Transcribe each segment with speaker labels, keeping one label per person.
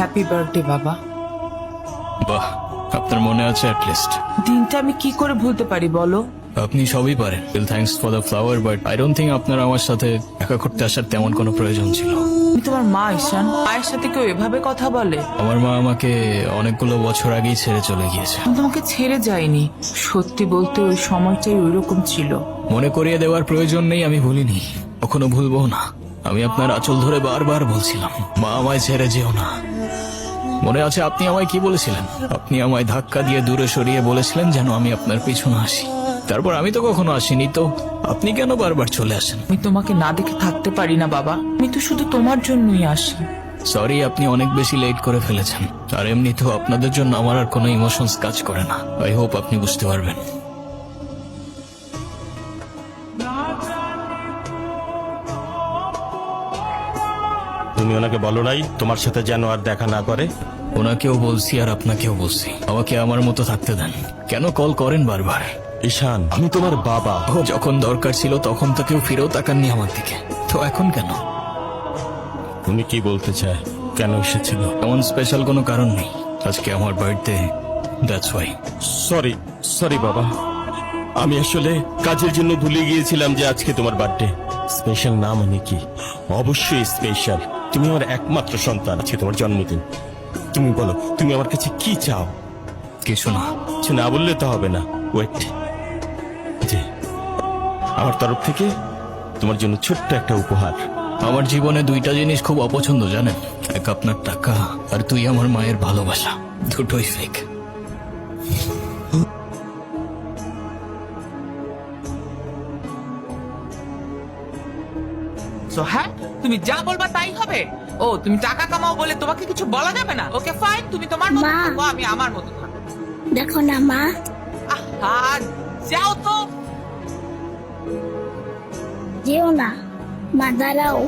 Speaker 1: Happy birthday বাবা।
Speaker 2: বাহ, আপনার মনে আছে অ্যাট লিস্ট।
Speaker 1: দিনটা আমি কি করে ভুলতে পারি বলো?
Speaker 2: আপনি সবই পারেন। Thanks for the flower, but I don't think আপনার আমার সাথে দেখা করতে আসার তেমন কোনো প্রয়োজন ছিল।
Speaker 1: আমি তোমার মা ঈশান, মায়ের সাথে কেউ এভাবে কথা বলে?
Speaker 2: আমার মা আমাকে অনেকগুলো বছর আগেই ছেড়ে চলে গিয়েছে।
Speaker 1: আমি তোমাকে ছেড়ে যাইনি, সত্যি বলতে ওই সময়টাই ওইরকম ছিল।
Speaker 2: মনে করিয়ে দেওয়ার প্রয়োজন নেই, আমি ভুলিনি, কখনো ভুলবো না। আমি আপনার আঁচল ধরে বারবার বলছিলাম, মা আমায় ছেড়ে যেও না। মনে আছে আপনি আমায় কি বলেছিলেন? আপনি আমায় ধাক্কা দিয়ে দূরে সরিয়ে বলেছিলেন যেন আমি আপনার পিছনে আসি। তারপর আমি তো কখনো আসিনি, তো আপনি কেন বারবার চলে আসেন?
Speaker 1: আমি তোমাকে না দেখে থাকতে পারি না বাবা, আমি তো শুধু তোমার জন্যই আসি।
Speaker 2: সরি, আপনি অনেক বেশি লেট করে ফেলেছেন। আর এমনিতেও আপনাদের জন্য আমার আর কোনো ইমোশনস কাজ করে না। আই হোপ আপনি বুঝতে পারবেন।
Speaker 3: তুমি ওনাকে বলো নাই তোমার সাথে যেন আর দেখা না করে?
Speaker 2: ওনাকেও বলছি আর আপনাকেও বলছি, আমাকে আমার মতো থাকতে দেন। কেন কল করেন বারবার?
Speaker 3: ঈশান, আমি তোমার বাবা।
Speaker 2: ও যখন দরকার ছিল তখন তো কেউ ফিরেও তাকাননি আমার দিকে, তো এখন কেন?
Speaker 3: উনি কি বলতে চায়? কেন এসেছিল?
Speaker 2: এমন স্পেশাল কোনো কারণ নেই, আজকে আমার birthday, that's why.
Speaker 3: Sorry sorry বাবা, আমি আসলে কাজের জন্য ভুলে গিয়েছিলাম যে আজকে তোমার বার্থডে। স্পেশাল না মানে কি? অবশ্যই স্পেশাল। তুমি আমার একমাত্র সন্তান, আজকে তোমার জন্মদিন। তুমি বলো, তুমি আমার কাছে কি চাও?
Speaker 2: কিছু না।
Speaker 3: কিছু না বললে তো হবে না। ওয়েট, যে আমার তরফ থেকে তোমার জন্য ছোট্ট একটা উপহার।
Speaker 2: আমার জীবনে দুইটা জিনিস খুব অপছন্দ জানেন, এক আপনার টাকা আর তুই আমার মায়ের ভালোবাসা, দুটোই ফেক।
Speaker 1: So, হ্যাঁ, তুমি যা বলবা তাই হবে? ও তুমি টাকা কামাও বলে তোমাকে কিছু বলা যাবে না? ওকে ফাইন, তুমি তোমার মতো
Speaker 4: মা।
Speaker 1: থাকো, আমি আমার মতো থাকবো।
Speaker 4: দেখো না মা,
Speaker 1: আহা, যাও তো।
Speaker 4: যেও না মা, দাঁড়াও।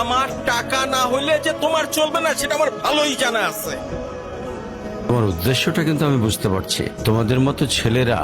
Speaker 3: আমার টাকা না হইলে যে তোমার চলবে না সেটা আমার ভালোই জানা আছে।
Speaker 5: তোমার উদ্দেশ্যটা কিন্তু আমি বুঝতে পারছি। তোমাদের মতো ছেলেরা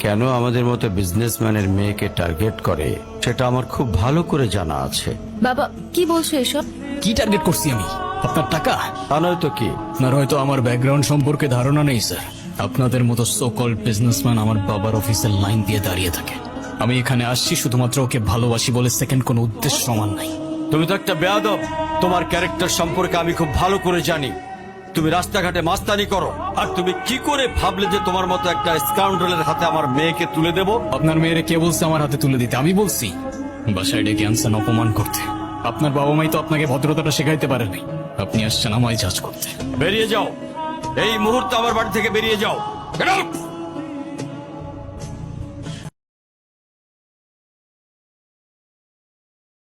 Speaker 5: কেন আমাদের মতো বিজনেসম্যানের মেয়েকে টার্গেট করে সেটা আমার খুব ভালো করে জানা আছে।
Speaker 6: বাবা কি বলছো এসব?
Speaker 2: কি টার্গেট করছি আমি? আপনার টাকা?
Speaker 5: তা নয়তো কি?
Speaker 2: আপনার হয়তো আমার ব্যাকগ্রাউন্ড সম্পর্কে ধারণা নেই স্যার। আপনাদের মতো সো কল্ড বিজনেসম্যান আমার বাবার অফিসের লাইন দিয়ে দাঁড়িয়ে থাকে। আমি এখানে আসছি শুধুমাত্র ওকে ভালোবাসি বলে, সেকেন্ড কোনো উদ্দেশ্য সমান নাই।
Speaker 5: তুমি তো একটা বেয়াদব। তোমার ক্যারেক্টার সম্পর্কে আমি খুব ভালো করে জানি। তুমি রাস্তাঘাটে মাস্তানি করো, আর তুমি কি করে ভাবলে যে তোমার মতো একটা স্কাউন্ডারের হাতে আমার মেয়েকে তুলে দেব?
Speaker 2: আপনার মেয়েরে কে বলছে আমার হাতে তুলে দিতে? আমি বলছি। বাসায় ডেকে আনছেন অপমান করতে। আপনার বাবা মাই তো আপনাকে ভদ্রতাটা শেখাইতে পারেনি। আপনি আসছেন আমায় জাজ করতে।
Speaker 5: বেরিয়ে যাও, এই মুহূর্তে আমার বাড়ি থেকে বেরিয়ে যাও। Get out!